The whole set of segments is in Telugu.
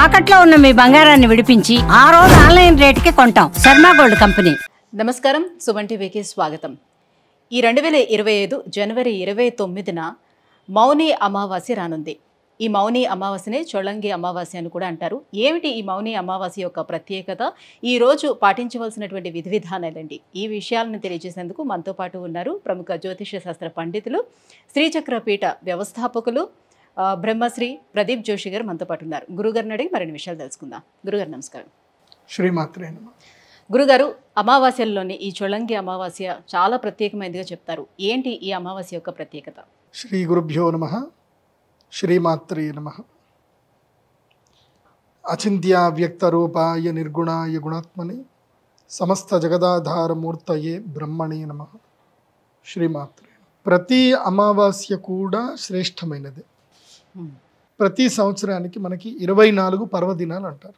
తాకట్లో ఉన్న మీ బంగారాన్ని విడిపించి ఆ రోజు ఆన్లైన్ రేటుకి కొంటాం. Sharma gold company. నమస్కారం, సుమన్ టీవీకి స్వాగతం. ఈ 2025 జనవరి 29న మౌని అమావాస్య రానుంది. ఈ మౌని అమావాస్యనే చొళంగి అమావాస్య అని కూడా అంటారు. ఏమిటి ఈ మౌని అమావాస్య యొక్క ప్రత్యేకత, ఈ రోజు పాటించవలసినటువంటి విధి విధానాలండి, ఈ విషయాలను తెలియజేసేందుకు మనతో పాటు ఉన్నారు ప్రముఖ జ్యోతిష శాస్త్ర పండితులు, శ్రీచక్ర పీఠ వ్యవస్థాపకులు బ్రహ్మశ్రీ ప్రదీప్ జోషి గారు మనతో పాటు ఉన్నారు. గురుగారిని అడిగి మరిన్ని విషయాలు తెలుసుకుందాం. గురుగారు నమస్కారం. శ్రీమాత్రే నమః. గురుగారు, అమావాస్యల్లోని ఈ చొళంగి అమావాస్య చాలా ప్రత్యేకమైనదిగా చెప్తారు. ఏంటి ఈ అమావాస్య యొక్క ప్రత్యేకత? శ్రీ గురుభ్యో నమః. శ్రీమాత్రే నమః. అచింత్య వ్యక్త రూపాయ నిర్గుణాయ గుణాత్మనే సమస్త జగదాధారమూర్తయే బ్రహ్మణే నమః. శ్రీమాత్రే. ప్రతి అమావాస్య కూడా శ్రేష్టమైనది. ప్రతి సంవత్సరానికి మనకి 24 పర్వదినాలు అంటారు.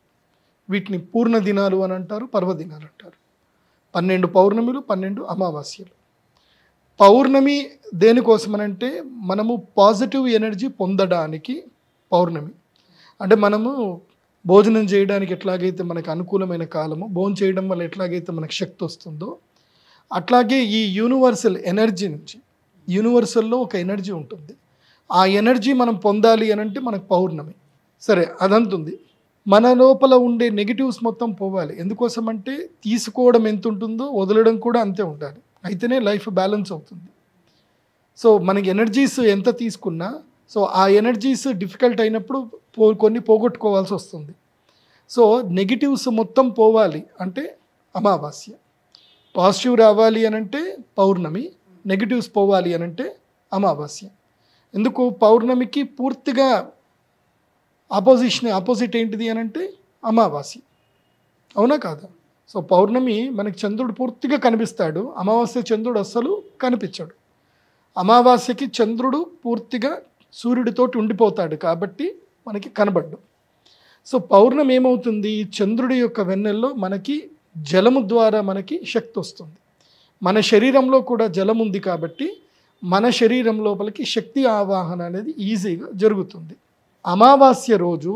వీటిని పూర్ణ దినాలు అని అంటారు, పర్వదినాలు అంటారు. 12 పౌర్ణమిలు, 12 అమావాస్యలు. పౌర్ణమి దేనికోసమనంటే మనము పాజిటివ్ ఎనర్జీ పొందడానికి పౌర్ణమి. అంటే మనము భోజనం చేయడానికి ఎట్లాగైతే మనకు అనుకూలమైన కాలము, భోజనం చేయడం వల్ల ఎట్లాగైతే మనకు శక్తి వస్తుందో, అట్లాగే ఈ యూనివర్సల్ ఎనర్జీ నుంచి, యూనివర్సల్లో ఒక ఎనర్జీ ఉంటుంది. ఆ ఎనర్జీ మనం పొందాలి అని అంటే మనకు పౌర్ణమి. సరే, అదంతుంది. మన లోపల ఉండే నెగిటివ్స్ మొత్తం పోవాలి. ఎందుకోసం అంటే తీసుకోవడం ఎంత ఉంటుందో వదలడం కూడా అంతే ఉండాలి. అయితేనే లైఫ్ బ్యాలెన్స్ అవుతుంది. సో మనకి ఎనర్జీస్ ఎంత తీసుకున్నా, సో ఆ ఎనర్జీస్ డిఫికల్ట్ అయినప్పుడు కొన్ని పోగొట్టుకోవాల్సి వస్తుంది. సో నెగిటివ్స్ మొత్తం పోవాలి అంటే అమావాస్య. పాజిటివ్ రావాలి అనంటే పౌర్ణమి, నెగిటివ్స్ పోవాలి అనంటే అమావాస్య. ఎందుకు? పౌర్ణమికి పూర్తిగా ఆపోజిట్ ఏంటిది అనంటే అమావాస్య. అవునా కాదా? సో పౌర్ణమి మనకి చంద్రుడు పూర్తిగా కనిపిస్తాడు, అమావాస్య చంద్రుడు అస్సలు కనిపించాడు. అమావాస్యకి చంద్రుడు పూర్తిగా సూర్యుడితోటి ఉండిపోతాడు కాబట్టి మనకి కనబడ్డు. సో పౌర్ణమి ఏమవుతుంది? చంద్రుడి యొక్క వెన్నెల్లో మనకి జలము ద్వారా మనకి శక్తి వస్తుంది. మన శరీరంలో కూడా జలం ఉంది కాబట్టి మన శరీరం లోపలికి శక్తి ఆవాహన అనేది ఈజీగా జరుగుతుంది. అమావాస్య రోజు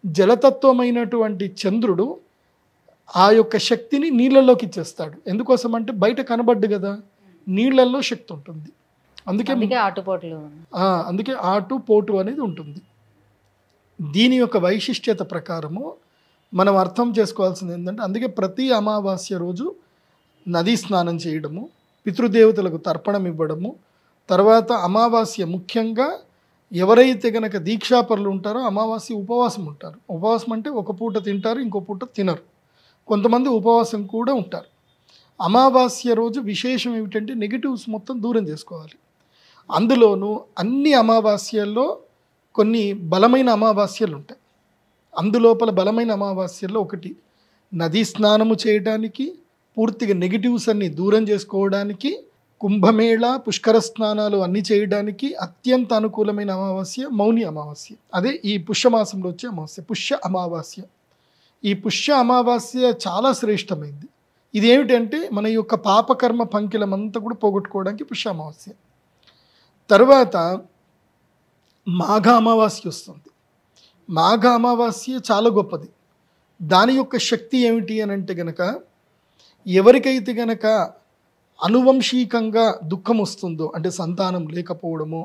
జలతత్వమైనటువంటి చంద్రుడు ఆ యొక్క శక్తిని నీళ్ళల్లోకి ఇచ్చేస్తాడు. ఎందుకోసం అంటే బయట కనబడ్డు కదా, నీళ్ళల్లో శక్తి ఉంటుంది. అందుకే ఆటు పోటు అనేది ఉంటుంది. దీని యొక్క వైశిష్ట్యత ప్రకారము మనం అర్థం చేసుకోవాల్సింది ఏంటంటే, అందుకే ప్రతి అమావాస్య రోజు నదీ స్నానం చేయడము, పితృదేవతలకు తర్పణం ఇవ్వడము, తర్వాత అమావాస్య ముఖ్యంగా ఎవరైతే గనక దీక్షాపరులు ఉంటారో అమావాస్య ఉపవాసం ఉంటారు. ఉపవాసం అంటే ఒక పూట తింటారు, ఇంకో పూట తినరు. కొంతమంది ఉపవాసం కూడా ఉంటారు. అమావాస్య రోజు విశేషం ఏమిటంటే నెగిటివ్స్ మొత్తం దూరం చేసుకోవాలి. అందులోనూ అన్ని అమావాస్యల్లో కొన్ని బలమైన అమావాస్యలు ఉంటాయి. అందులోపల బలమైన అమావాస్యల్లో ఒకటి నదీ స్నానము చేయడానికి, పూర్తిగా నెగిటివ్స్ అన్ని దూరం చేసుకోవడానికి, కుంభమేళ పుష్కర స్నానాలు అన్నీ చేయడానికి అత్యంత అనుకూలమైన అమావాస్య మౌని అమావాస్య. అదే ఈ పుష్యమాసంలో వచ్చే అమావాస్య, పుష్య అమావాస్య. ఈ పుష్య అమావాస్య చాలా శ్రేష్టమైంది. ఇది ఏమిటంటే మన యొక్క పాపకర్మ పంకిలమంతా కూడా పోగొట్టుకోవడానికి పుష్య అమావాస్య. తర్వాత మాఘ అమావాస్య వస్తుంది. మాఘ అమావాస్య చాలా గొప్పది. దాని యొక్క శక్తి ఏమిటి అని అంటే గనక, ఎవరికైతే గనక అనువంశికంగా దుఃఖం వస్తుందో, అంటే సంతానం లేకపోవడమో,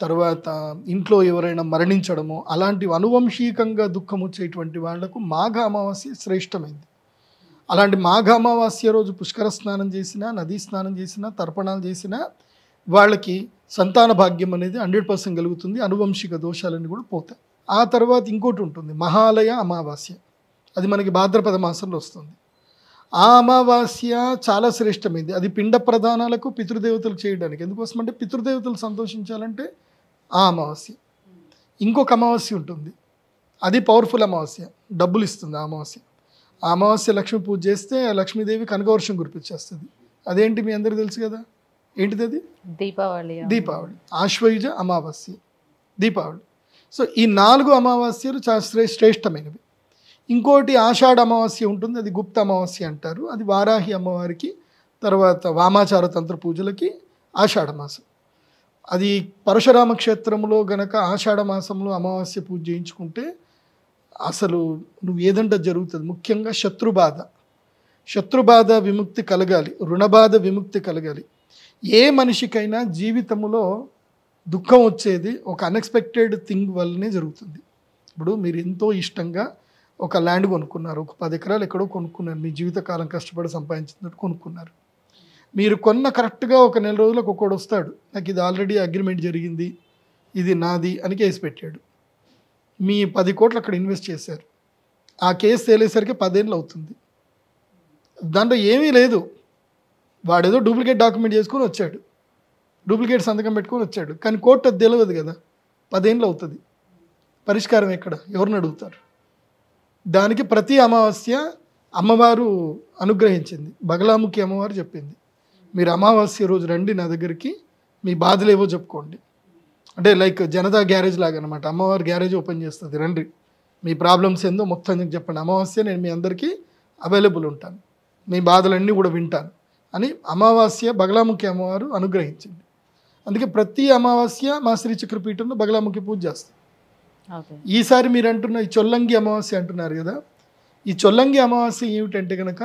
తర్వాత ఇంట్లో ఎవరైనా మరణించడమో, అలాంటివి అనువంశికంగా దుఃఖం వచ్చేటువంటి వాళ్లకు మాఘ అమావాస్య శ్రేష్టమైంది. అలాంటి మాఘ అమావాస్య రోజు పుష్కర స్నానం చేసినా, నదీ స్నానం చేసినా, తర్పణాలు చేసినా వాళ్ళకి సంతాన భాగ్యం అనేది 100% కలుగుతుంది. అనువంశిక దోషాలన్నీ కూడా పోతాయి. ఆ తర్వాత ఇంకోటి ఉంటుంది, మహాలయ అమావాస్య. అది మనకి భాద్రపద మాసంలో వస్తుంది. ఆ అమావాస్య చాలా శ్రేష్టమైంది. అది పిండ ప్రదానాలకు, పితృదేవతలకు చేయడానికి. ఎందుకోసం అంటే పితృదేవతలు సంతోషించాలంటే ఆ అమావాస్య. ఇంకొక అమావాస్య ఉంటుంది, అది పవర్ఫుల్ అమావాస్య, డబ్బులు ఇస్తుంది ఆ అమావాస్య. ఆ అమావాస్య లక్ష్మీ పూజ చేస్తే లక్ష్మీదేవి కనకవర్షం కురిపించేస్తుంది. అదేంటి మీ అందరికీ తెలుసు కదా, ఏంటిది? అది దీపావళి. ఆశ్వయుజ అమావాస్య, దీపావళి. సో ఈ 4 అమావాస్యలు చాలా శ్రేష్టమైనవి. ఇంకోటి ఆషాఢ అమావాస్య ఉంటుంది, అది గుప్త అమావాస్య అంటారు. అది వారాహి అమ్మవారికి, తర్వాత వామాచార తంత్ర పూజలకి ఆషాఢ మాసం. అది పరశురామ క్షేత్రంలో గనక ఆషాఢ మాసంలో అమావాస్య పూజ చేయించుకుంటే అసలు నువ్వు ఏదంటే జరుగుతుంది. ముఖ్యంగా శత్రుబాధ విముక్తి కలగాలి, రుణబాధ విముక్తి కలగాలి. ఏ మనిషికైనా జీవితంలో దుఃఖం వచ్చేది ఒక అన్ఎక్స్పెక్టెడ్ థింగ్ వల్లనే జరుగుతుంది. ఇప్పుడు మీరు ఎంతో ఇష్టంగా ఒక ల్యాండ్ కొనుక్కున్నారు, ఒక 10 ఎకరాలు ఎక్కడో కొనుక్కున్నారు, మీ జీవితకాలం కష్టపడి సంపాదించినట్టు కొనుక్కున్నారు. మీరు కొన్న కరెక్ట్గా ఒక నెల రోజులకు ఒకడు వస్తాడు, నాకు ఇది ఆల్రెడీ అగ్రిమెంట్ జరిగింది, ఇది నాది అని కేసు పెట్టాడు. మీ 10 కోట్లు అక్కడ ఇన్వెస్ట్ చేశారు, ఆ కేసు తేలేసరికి 10 ఏళ్ళు అవుతుంది. దాంట్లో ఏమీ లేదు, వాడేదో డూప్లికేట్ డాక్యుమెంట్ చేసుకొని వచ్చాడు, డూప్లికేట్ సంతకం పెట్టుకొని వచ్చాడు, కానీ కోర్టు అది తెలియదు కదా, 10 ఏళ్ళు అవుతుంది. పరిష్కారం ఎక్కడ, ఎవరిని అడుగుతారు? దానికి ప్రతి అమావాస్య అమ్మవారు అనుగ్రహించింది, బగలాముఖి అమ్మవారు చెప్పింది, మీరు అమావాస్య రోజు రండి నా దగ్గరికి, మీ బాధలు ఏవో చెప్పుకోండి. అంటే లైక్ జనతా గ్యారేజ్ లాగా అనమాట, అమ్మవారు గ్యారేజ్ ఓపెన్ చేస్తుంది, రండి మీ ప్రాబ్లమ్స్ ఏందో మొత్తం చెప్పండి, అమావాస్య నేను మీ అందరికీ అవైలబుల్ ఉంటాను, మీ బాధలన్నీ కూడా వింటాను అని అమావాస్య బగలాముఖి అమ్మవారు అనుగ్రహించింది. అందుకే ప్రతి అమావాస్య మా శ్రీ చక్రపీఠంలో బగలాముఖి పూజ చేస్తాం. ఈసారి మీరు అంటున్న ఈ చొల్లంగి అమావాస్య అంటున్నారు కదా, ఈ చొల్లంగి అమావాస్య ఏమిటంటే కనుక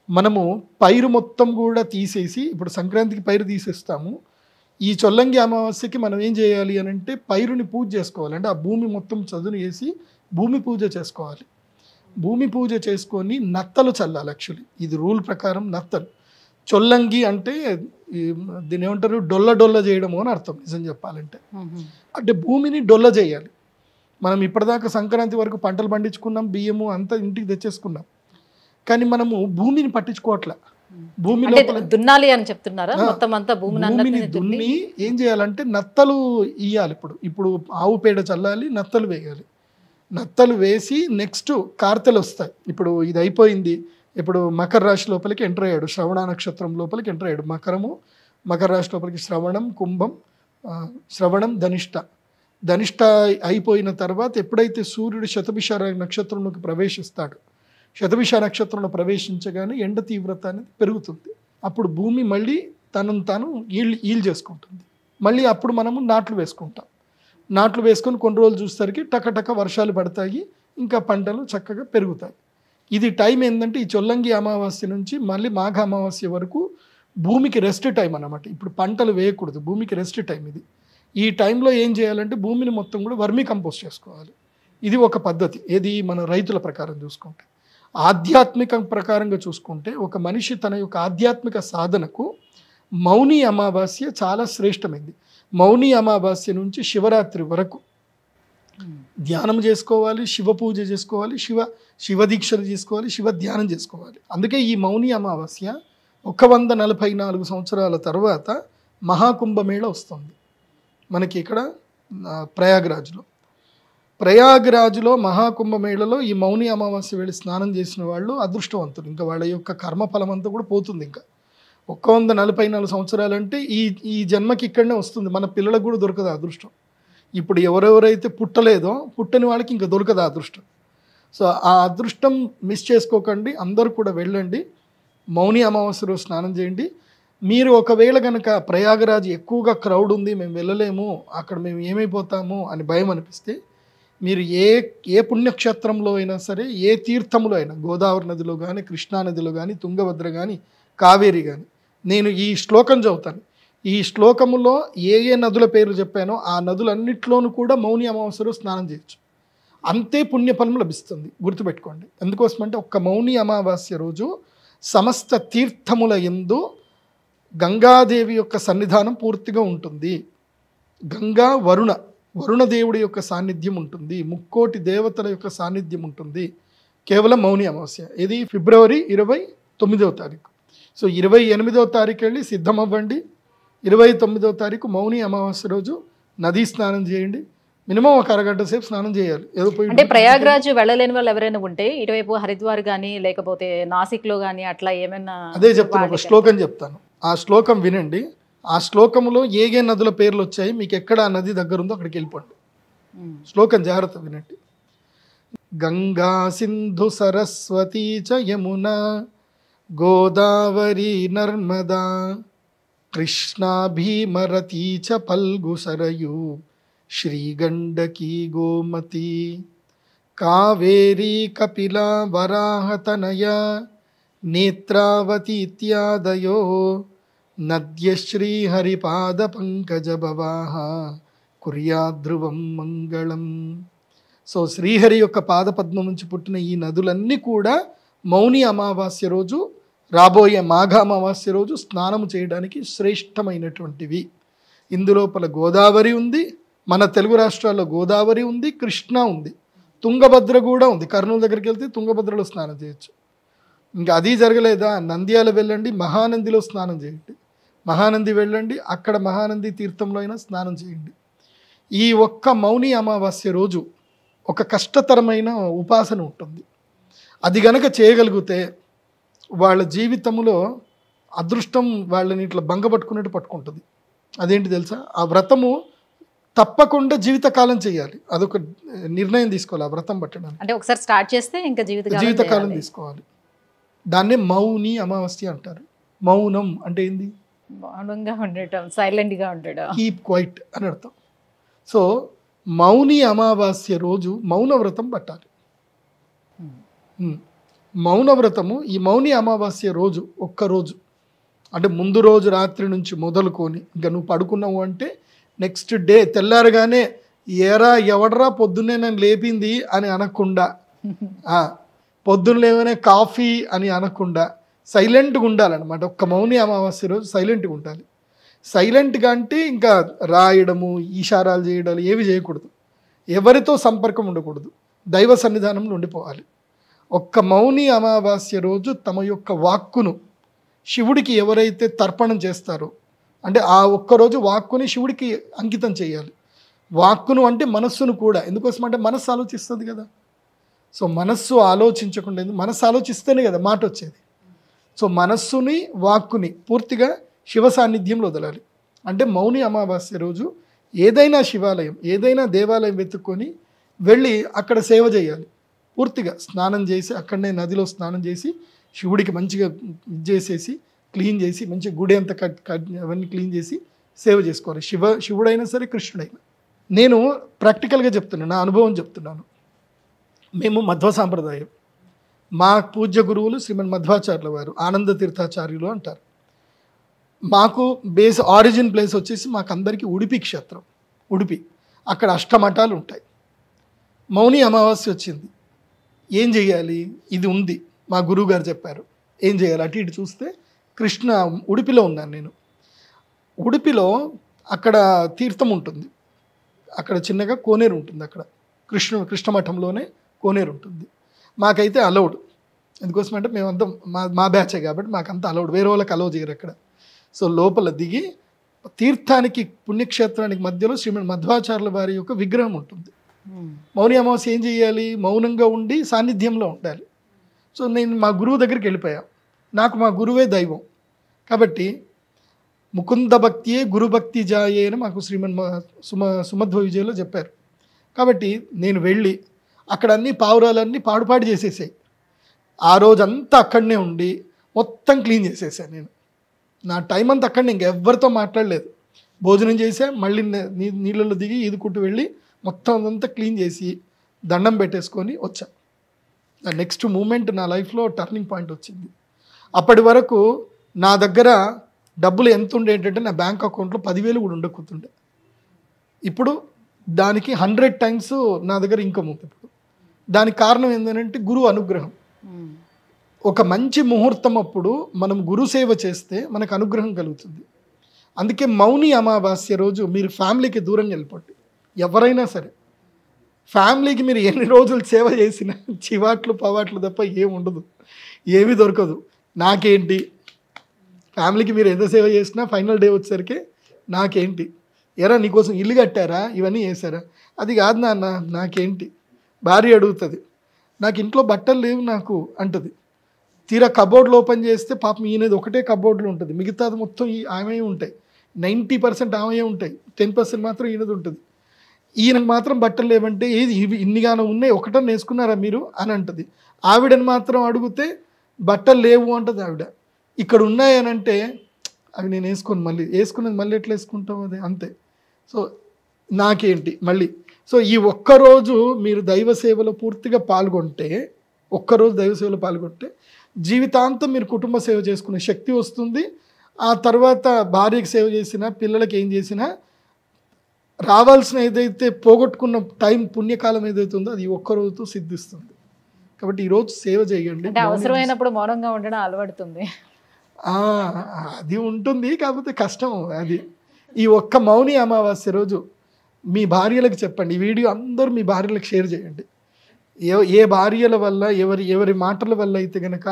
మనము పైరు మొత్తం కూడా తీసేసి, ఇప్పుడు సంక్రాంతికి పైరు తీసేస్తాము, ఈ చొల్లంగి అమావాస్యకి మనం ఏం చేయాలి అని అంటే పైరుని పూజ చేసుకోవాలి. అంటే ఆ భూమి మొత్తం చదును వేసి భూమి పూజ చేసుకోవాలి. భూమి పూజ చేసుకొని నత్తలు చల్లాలి. యాక్చువల్లీ ఇది రూల్ ప్రకారం నత్తలు. చొల్లంగి అంటే దీని ఏమంటారు, డొల్ల చేయడము అని అర్థం నిజం చెప్పాలంటే. అంటే భూమిని డొల్ల చేయాలి. మనం ఇప్పటిదాకా సంక్రాంతి వరకు పంటలు పండించుకున్నాం, బియ్యము అంతా ఇంటికి తెచ్చేసుకున్నాం, కానీ మనము భూమిని పట్టించుకోవట్లే. భూమిలో దున్నాలి అని చెప్తున్నారా? మొత్తం అంతా భూమిని దున్ని ఏం చేయాలంటే నత్తలు ఇయ్యాలి. ఇప్పుడు ఆవు పేడ చల్లాలి, నత్తలు వేయాలి. నత్తలు వేసి నెక్స్ట్ కార్తెలు వస్తాయి. ఇప్పుడు ఇది అయిపోయింది, ఇప్పుడు మకర రాశి లోపలికి ఎంటర్ అయ్యాడు, శ్రవణ నక్షత్రం లోపలికి ఎంటర్ అయ్యాడు. మకర రాశి లోపలికి శ్రవణం, కుంభం, శ్రవణం, ధనిష్ట అయిపోయిన తర్వాత ఎప్పుడైతే సూర్యుడు శతభిష నక్షత్రంలోకి ప్రవేశిస్తాడు, శతభిష నక్షత్రంలో ప్రవేశించగానే ఎండ తీవ్రత అనేది పెరుగుతుంది. అప్పుడు భూమి మళ్ళీ తనను తాను ఈల్ చేసుకుంటుంది. మళ్ళీ అప్పుడు మనము నాట్లు వేసుకుంటాం. నాట్లు వేసుకొని కొన్ని రోజులు చూసేసరికి టకటక వర్షాలు పడతాయి, ఇంకా పంటలు చక్కగా పెరుగుతాయి. ఇది టైం ఏంటంటే ఈ చొల్లంగి అమావాస్య నుంచి మళ్ళీ మాఘ అమావాస్య వరకు భూమికి రెస్ట్ టైం అన్నమాట. ఇప్పుడు పంటలు వేయకూడదు, భూమికి రెస్ట్ టైం ఇది. ఈ టైంలో ఏం చేయాలంటే భూమిని మొత్తం కూడా వర్మీ కంపోస్ట్ చేసుకోవాలి. ఇది ఒక పద్ధతి. ఏది మన రైతుల ప్రకారం చూసుకుంటే. ఆధ్యాత్మిక ప్రకారంగా చూసుకుంటే ఒక మనిషి తన యొక్క ఆధ్యాత్మిక సాధనకు మౌని అమావాస్య చాలా శ్రేష్టమైంది. మౌని అమావాస్య నుంచి శివరాత్రి వరకు ధ్యానం చేసుకోవాలి, శివ పూజ చేసుకోవాలి, శివ దీక్షలు చేసుకోవాలి, శివ ధ్యానం చేసుకోవాలి. అందుకే ఈ మౌని అమావాస్య 144 సంవత్సరాల తర్వాత మహాకుంభమేళ వస్తుంది మనకి ఇక్కడ ప్రయాగ్రాజ్లో మహాకుంభమేళలో ఈ మౌని అమావాస్య వెళ్ళి స్నానం చేసిన వాళ్ళు అదృష్టవంతులు. ఇంకా వాళ్ళ యొక్క కర్మఫలం అంతా కూడా పోతుంది. ఇంకా 144 సంవత్సరాలంటే ఈ జన్మకి ఇక్కడనే వస్తుంది. మన పిల్లలకు కూడా దొరకదు అదృష్టం. ఇప్పుడు ఎవరెవరైతే పుట్టలేదో పుట్టని వాళ్ళకి ఇంకా దొరకదు అదృష్టం. సో ఆ అదృష్టం మిస్ చేసుకోకండి, అందరూ కూడా వెళ్ళండి, మౌని అమావాస్య రోజు స్నానం చేయండి. మీరు ఒకవేళ కనుక ప్రయాగరాజ్ ఎక్కువగా క్రౌడ్ ఉంది, మేము వెళ్ళలేము, అక్కడ మేము ఏమైపోతాము అని భయం అనిపిస్తే మీరు ఏ పుణ్యక్షేత్రంలో అయినా సరే, ఏ తీర్థములో అయినా, గోదావరి నదిలో కానీ, కృష్ణా నదిలో కానీ, తుంగభద్ర కానీ, కావేరి కానీ, నేను ఈ శ్లోకం చదువుతాను. ఈ శ్లోకములో ఏ నదుల పేర్లు చెప్పానో ఆ నదులన్నిట్లోనూ కూడా మౌని అమావాస్యలో స్నానం చేయొచ్చు. అంతే పుణ్యఫలం లభిస్తుంది, గుర్తుపెట్టుకోండి. ఎందుకోసమంటే ఒక్క మౌని అమావాస్య రోజు సమస్త తీర్థముల యందు గంగాదేవి యొక్క సన్నిధానం పూర్తిగా ఉంటుంది. గంగా వరుణదేవుడి యొక్క సాన్నిధ్యం ఉంటుంది, ముక్కోటి దేవతల యొక్క సాన్నిధ్యం ఉంటుంది కేవలం మౌని అమావాస్య. ఇది ఫిబ్రవరి 29వ తారీఖు. సో 28వ తారీఖు వెళ్ళి సిద్ధమవ్వండి. 29వ తారీఖు మౌని అమావాస్య రోజు నదీ స్నానం చేయండి. మినిమం ఒక అరగంట సేపు స్నానం చేయాలి. ఏదో పోయి అంటే ప్రయాగ్రాజ్ వెళ్ళలేని వాళ్ళు ఎవరైనా ఉంటే ఇటువైపు హరిద్వార్ కానీ లేకపోతే నాసిక్లో కానీ అట్లా ఏమైనా, అదే చెప్తాను, ఒక శ్లోకం చెప్తాను, ఆ శ్లోకం వినండి. ఆ శ్లోకంలో ఏ నదుల పేర్లు వచ్చాయి, మీకు ఎక్కడ ఆ నది దగ్గర ఉందో అక్కడికి వెళ్ళిపోండి. శ్లోకం జాగ్రత్త వినండి. గంగా సింధు సరస్వతీ చ యమునా గోదావరి నర్మదా కృష్ణా భీమరతీ చ పల్గు సరయు శ్రీగండకీ గోమతి కావేరీ కపిలా వరాహతనయ నేత్రావతి ఇత్యాదయో నద్య శ్రీహరిపాద పంకజ భవాహ కుర్యాద్రువం మంగళం. సో శ్రీహరి యొక్క పాదపద్మం నుంచి పుట్టిన ఈ నదులన్నీ కూడా మౌని అమావాస్య రోజు, రాబోయే మాఘ అమావాస్య రోజు స్నానము చేయడానికి శ్రేష్టమైనటువంటివి. ఇందులోపల గోదావరి ఉంది, మన తెలుగు రాష్ట్రాల్లో గోదావరి ఉంది, కృష్ణ ఉంది, తుంగభద్ర కూడా ఉంది. కర్నూలు దగ్గరికి వెళ్తే తుంగభద్రలో స్నానం చేయొచ్చు. ఇంకా అది జరగలేదా, నంద్యాల వెళ్ళండి, మహానందిలో స్నానం చేయండి. మహానంది వెళ్ళండి, అక్కడ మహానంది తీర్థంలో అయినా స్నానం చేయండి. ఈ ఒక్క మౌని అమావాస్య రోజు ఒక కష్టతరమైన ఉపాసన ఉంటుంది. అది గనక చేయగలిగితే వాళ్ళ జీవితంలో అదృష్టం వాళ్ళని ఇట్లా బంగపట్టుకున్నట్టు పట్టుకుంటుంది. అదేంటి తెలుసా, ఆ వ్రతము తప్పకుండా జీవితకాలం చేయాలి. అదొక నిర్ణయం తీసుకోవాలి ఆ వ్రతం పట్టడానికి. అంటే ఒకసారి స్టార్ట్ చేస్తే ఇంకా జీవితకాలం తీసుకోవాలి. దాన్నే మౌని అమావాస్య అంటారు. మౌనం అంటే ఏంది, మౌనంగా ఉండటం, సైలెంట్గా ఉండడం, కీప్ క్వైట్ అని అర్థం. సో మౌని అమావాస్య రోజు మౌన వ్రతం పట్టాలి. మౌన వ్రతము ఈ మౌని అమావాస్య రోజు ఒక్కరోజు, అంటే ముందు రోజు రాత్రి నుంచి మొదలుకొని ఇంకా నువ్వు పడుకున్నావు అంటే నెక్స్ట్ డే తెల్లారగానే ఏరా ఎవడరా పొద్దున్నే నన్ను లేపింది అని అనకుండా, పొద్దున్న లేవనే కాఫీ అని అనకుండా సైలెంట్గా ఉండాలన్నమాట. ఒక్క మౌని అమావాస్య రోజు సైలెంట్గా ఉండాలి. సైలెంట్గా అంటే ఇంకా రాయడము, ఈషారాలు చేయడాలు ఏవి చేయకూడదు. ఎవరితో సంపర్కం ఉండకూడదు. దైవ సన్నిధానంలో ఉండిపోవాలి. ఒక్క మౌని అమావాస్య రోజు తమ యొక్క వాక్కును శివుడికి ఎవరైతే తర్పణం చేస్తారో, అంటే ఆ ఒక్కరోజు వాక్కుని శివుడికి అంకితం చేయాలి. వాక్కును అంటే మనస్సును కూడా, ఎందుకోసం అంటే మనస్సు ఆలోచిస్తుంది కదా. సో మనస్సు ఆలోచించకుండా, మనస్సు ఆలోచిస్తేనే కదా మాట వచ్చేది. సో మనస్సుని వాక్కుని పూర్తిగా శివ సాన్నిధ్యంలో వదలాలి. అంటే మౌని అమావాస్య రోజు ఏదైనా శివాలయం, ఏదైనా దేవాలయం వెతుక్కొని వెళ్ళి అక్కడ సేవ చేయాలి. పూర్తిగా స్నానం చేసి అక్కడనే నదిలో స్నానం చేసి శివుడికి మంచిగా చేసేసి క్లీన్ చేసి మంచిగా గుడి అంతా అవన్నీ క్లీన్ చేసి సేవ చేసుకోవాలి. శివుడైనా సరే కృష్ణుడైనా. నేను ప్రాక్టికల్గా చెప్తున్నాను, నా అనుభవం చెప్తున్నాను. మేము మధ్వ సాంప్రదాయం. మా పూజ్య గురువులు శ్రీమన్ మధ్వాచార్యుల వారు, ఆనంద తీర్థాచార్యులు అంటారు. మాకు బేస్ ఆరిజిన్ ప్లేస్ వచ్చేసి మాకందరికీ ఉడిపి క్షేత్రం. ఉడిపి అక్కడ అష్టమఠాలు ఉంటాయి. మౌని అమావాస్య వచ్చింది, ఏం చేయాలి, ఇది ఉంది, మా గురువు గారు చెప్పారు ఏం చేయాలి. అటు ఇటు చూస్తే కృష్ణ ఉడిపిలో ఉన్నాను నేను. ఉడిపిలో అక్కడ తీర్థం ఉంటుంది, అక్కడ చిన్నగా కోనేరు ఉంటుంది. అక్కడ కృష్ణమఠంలోనే కోనేరు ఉంటుంది. మాకైతే అలౌడ్, ఎందుకోసమంటే మేమంతా మా బ్యాచే కాబట్టి మాకంతా అలౌడ్, వేరే వాళ్ళకి అలౌ చేయరు అక్కడ. సో లోపల దిగి తీర్థానికి పుణ్యక్షేత్రానికి మధ్యలో శ్రీమన్ మధ్వాచార్యుల వారి యొక్క విగ్రహం ఉంటుంది. మౌని అమావాస్య ఏం చేయాలి, మౌనంగా ఉండి సాన్నిధ్యంలో ఉండాలి. సో నేను మా గురువు దగ్గరికి వెళ్ళిపోయా. నాకు మా గురువే దైవం కాబట్టి ముకుంద భక్తియే గురుభక్తి జాయే అని మాకు శ్రీమన్ సుమధ్వ విజయలో చెప్పారు. కాబట్టి నేను వెళ్ళి అక్కడ అన్ని పావురాలన్నీ పాడుపాడు చేసేసాయి. ఆ రోజంతా అక్కడనే ఉండి మొత్తం క్లీన్ చేసేసాను నేను. నా టైం అంతా అక్కడనే, ఇంకెవ్వరితో మాట్లాడలేదు. భోజనం చేసా, మళ్ళీ నీళ్ళలో దిగి ఈదుకుంటూ వెళ్ళి మొత్తం అదంతా క్లీన్ చేసి దండం పెట్టేసుకొని వచ్చా. నెక్స్ట్ మూమెంట్ నా లైఫ్లో టర్నింగ్ పాయింట్ వచ్చింది. అప్పటి వరకు నా దగ్గర డబ్బులు ఎంత ఉండే ఏంటంటే నా బ్యాంక్ అకౌంట్లో 10,000 కూడా ఉండకపోతుండే. ఇప్పుడు దానికి 100 times నా దగ్గర ఇన్కమ్ ఉంది. ఇప్పుడు దానికి కారణం ఏంటంటే గురువు అనుగ్రహం. ఒక మంచి ముహూర్తం అప్పుడు మనం గురు సేవ చేస్తే మనకు అనుగ్రహం కలుగుతుంది. అందుకే మౌని అమావాస్య రోజు మీరు ఫ్యామిలీకి దూరంగా వెళ్ళిపోండి. ఎవరైనా సరే ఫ్యామిలీకి మీరు ఎన్ని రోజులు సేవ చేసినా చివాట్లు పవాట్లు తప్ప ఏమి ఉండదు, ఏమీ దొరకదు. నాకేంటి, ఫ్యామిలీకి మీరు ఎంత సేవ చేసినా ఫైనల్ డే వచ్చేసరికి నాకేంటి, ఎరా నీకోసం ఇల్లు కట్టారా, ఇవన్నీ చేశారా, అది కాదు నాన్న నాకేంటి. భార్య అడుగుతుంది, నాకు ఇంట్లో బట్టలు లేవు నాకు అంటుంది. తీరా కబోర్డ్లు ఓపెన్ చేస్తే పాపం ఈయనది ఒకటే కబోర్డ్లు ఉంటుంది, మిగతాది మొత్తం ఆమె ఉంటాయి. 90% ఆమె ఉంటాయి, 10% మాత్రం ఈయనది ఉంటుంది. ఈయనకు మాత్రం బట్టలు లేవంటే ఏది ఇవి ఇన్నిగానో ఉన్నాయి, ఒకటని వేసుకున్నారా మీరు అని అంటుంది. ఆవిడని మాత్రం అడిగితే బట్టలు లేవు అంటుంది ఆవిడ. ఇక్కడ ఉన్నాయనంటే అవి నేను వేసుకున్నది మళ్ళీ ఎట్లా వేసుకుంటాం, అది అంతే. సో నాకేంటి, మళ్ళీ సో ఈ ఒక్కరోజు మీరు దైవ సేవలో పూర్తిగా పాల్గొంటే, ఒక్కరోజు దైవ సేవలో పాల్గొంటే జీవితాంతం మీరు కుటుంబ సేవ చేసుకునే శక్తి వస్తుంది. ఆ తర్వాత భార్యకి సేవ చేసినా, పిల్లలకి ఏం చేసినా రావాల్సిన ఏదైతే పోగొట్టుకున్న టైం పుణ్యకాలం ఏదైతే ఉందో అది ఒక్కరోజుతో సిద్ధిస్తుంది. కాబట్టి ఈరోజు సేవ చేయండి. అంటే అవసరమైనప్పుడు మౌనంగా ఉండడం అలవడుతుంది. అది ఉంటుంది, కాకపోతే కష్టం అది. ఈ ఒక్క మౌని అమావాస్య రోజు మీ భార్యలకు చెప్పండి. ఈ వీడియో అందరూ మీ భార్యలకు షేర్ చేయండి. ఏ భార్యల వల్ల ఎవరి మాటల వల్ల అయితే కనుక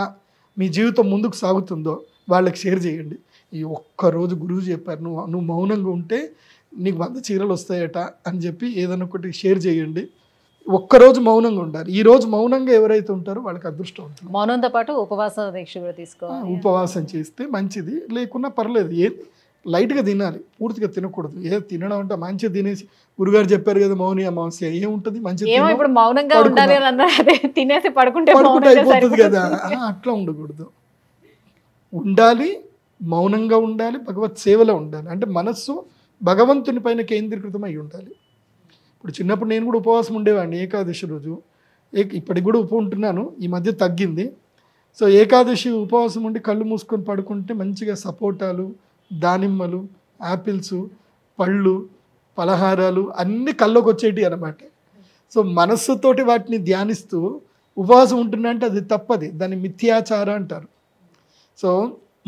మీ జీవితం ముందుకు సాగుతుందో వాళ్ళకి షేర్ చేయండి. ఈ ఒక్కరోజు గురువు చెప్పారు, నువ్వు మౌనంగా ఉంటే నీకు 100 చీరలు వస్తాయట అని చెప్పి ఏదైనా ఒకటి షేర్ చేయండి. ఒక్కరోజు మౌనంగా ఉండాలి. ఈ రోజు మౌనంగా ఎవరైతే ఉంటారో వాళ్ళకి అదృష్టం ఉంటుంది. మౌనంతో పాటు ఉపవాస దీక్ష కూడా తీసుకోవాలి. ఉపవాసం చేస్తే మంచిది, లేకున్నా పర్లేదు. లైట్గా తినాలి, పూర్తిగా తినకూడదు. తినడం అంటే మంచిగా తినేసి గురుగారు చెప్పారు కదా మౌని అమావాస్య ఏముంటుంది మంచిగా ఇప్పుడు మౌనంగా ఉండాలి అని అన్నారు, అదే తినేసి పడుకుంటే అయిపోతుంది కదా. అట్లా ఉండకూడదు, ఉండాలి, మౌనంగా ఉండాలి, భగవత్ సేవలో ఉండాలి. అంటే మనస్సు భగవంతుని పైన కేంద్రీకృతం అయి ఉండాలి. ఇప్పుడు చిన్నప్పుడు నేను కూడా ఉపవాసం ఉండేవాడిని ఏకాదశి రోజు. ఇప్పటికి కూడా ఉంటున్నాను, ఈ మధ్య తగ్గింది. సో ఏకాదశి ఉపవాసం ఉండి కళ్ళు మూసుకొని పడుకుంటే మంచిగా సపోటాలు, దానిమ్మలు, యాపిల్స్, పళ్ళు, పలహారాలు అన్నీ కళ్ళలోకి వచ్చేటి అన్నమాట. సో మనస్సుతోటి వాటిని ధ్యానిస్తూ ఉపవాసం ఉంటున్నా అంటే అది తప్పది, దాన్ని మిథ్యాచార అంటారు. సో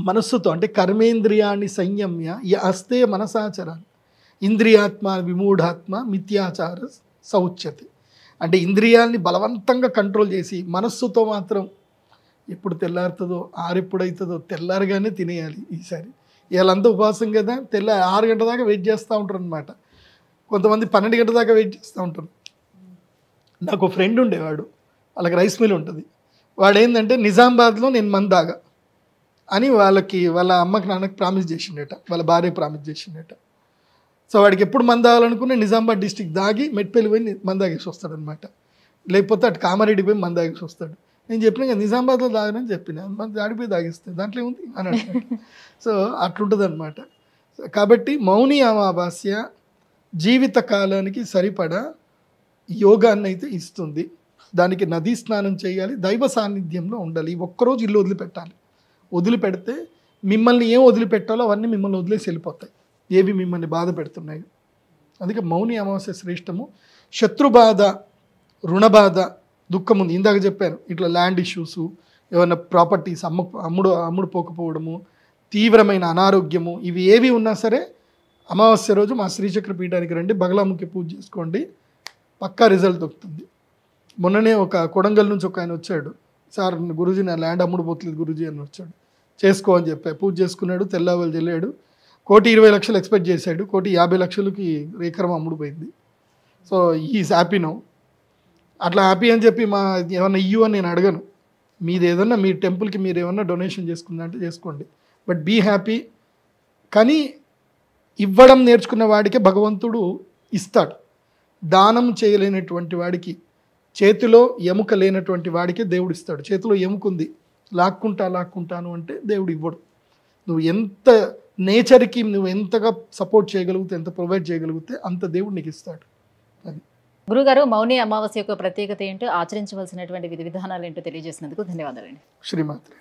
మనస్సుతో అంటే కర్మేంద్రియాన్ని సంయమ్య అస్తే మనసాచరాలు ఇంద్రియాత్మ విమూఢాత్మ మిథ్యాచార సౌచ్యతి. అంటే ఇంద్రియాల్ని బలవంతంగా కంట్రోల్ చేసి మనస్సుతో మాత్రం ఎప్పుడు తెల్లారుతుందో ఆరెప్పుడవుతుందో తెల్లారగానే తినేయాలి. ఈసారి వీళ్ళంతా ఉపవాసం కదా, 6 గంటల దాకా వెయిట్ చేస్తూ ఉంటారు అనమాట. కొంతమంది 12 గంటల దాకా వెయిట్ చేస్తూ ఉంటారు. నాకు ఒక ఫ్రెండ్ ఉండేవాడు, వాళ్ళకి రైస్ మిల్ ఉంటుంది. వాడు ఏంటంటే నిజామాబాద్లో నేను మందాగా అని వాళ్ళ అమ్మకి నాన్నకి ప్రామిస్ చేసిండట, వాళ్ళ భార్య ప్రామిస్ చేసిండట. సో వాడికి ఎప్పుడు మంద తాగాలనుకునే నిజామాబాద్ డిస్టిక్ దాగి మెట్పల్లి పోయి మందాగేసి వస్తాడనమాట. లేకపోతే అటు కామారెడ్డికి పోయి మందాగేసి వస్తాడు. నేను చెప్పిన కదా నిజామాబాద్లో తాగనని చెప్పిన, ఆడిపోయి తాగిస్తే దాంట్లో ఏముంది అని అంటాడు. సో అట్లుంటుంది అనమాట. కాబట్టి మౌని అమావాస్య జీవిత కాలానికి సరిపడా యోగాన్ని అయితే ఇస్తుంది. దానికి నదీ స్నానం చేయాలి, దైవ సాన్నిధ్యంలో ఉండాలి. ఈ ఒక్కరోజు ఇల్లు వదిలిపెట్టాలి. వదిలిపెడితే మిమ్మల్ని ఏం వదిలిపెట్టాలో అవన్నీ మిమ్మల్ని వదిలేసి వెళ్ళిపోతాయి, ఏవి మిమ్మల్ని బాధ పెడుతున్నాయి. అందుకే మౌని అమావాస్య శ్రేష్టము. శత్రుబాధ, రుణబాధ, దుఃఖం ఉంది. ఇందాక చెప్పాను, ఇట్లా ల్యాండ్ ఇష్యూసు, ఏమైనా ప్రాపర్టీస్ అమ్ముడు పోకపోవడము, తీవ్రమైన అనారోగ్యము, ఇవి ఏవి ఉన్నా సరే అమావాస్య రోజు మా శ్రీచక్ర పీఠానికి రండి, బగలాముఖి పూజ చేసుకోండి, పక్కా రిజల్ట్ దొరుకుతుంది. మొన్ననే ఒక కొడంగల్ నుంచి ఒక ఆయన వచ్చాడు, సార్ గురూజీ నా ల్యాండ్ అమ్ముడు పోతలేదు గురూజీ అని వచ్చాడు. చేసుకో అని చెప్పా, పూజ చేసుకున్నాడు, తెల్లవాళ్ళు చెల్లాడు. 1,20,00,000 ఎక్స్పెక్ట్ చేశాడు, 1,50,00,000కి ఏకరం అమ్ముడు పోయింది. So is happy now. అట్లా హ్యాపీ అని చెప్పి ఏమన్నా ఇయ్యు అని నేను అడగను. మీది ఏదన్నా మీ టెంపుల్కి మీరు ఏమన్నా డొనేషన్ చేసుకుందంటే చేసుకోండి, బట్ బీ హ్యాపీ. కానీ ఇవ్వడం నేర్చుకున్న వాడికే భగవంతుడు ఇస్తాడు. దానం చేయలేనటువంటి వాడికి, చేతిలో ఎముక లేనటువంటి వాడికే దేవుడు ఇస్తాడు. చేతిలో ఎముకుంది, లాక్కుంటాను అంటే దేవుడు ఇవ్వడు. నువ్వు ఎంత నేచర్కి నువ్వు ఎంతగా సపోర్ట్ చేయగలిగితే, ఎంత ప్రొవైడ్ చేయగలిగితే అంత దేవుడు నీకు ఇస్తాడు. అది గురుగారు, మౌని అమావాస్య యొక్క ప్రత్యేకత ఏంటో, ఆచరించవలసినటువంటి విధి విధానాలు ఏంటో తెలియజేసినందుకు ధన్యవాదాలండి. శ్రీమాత్రే.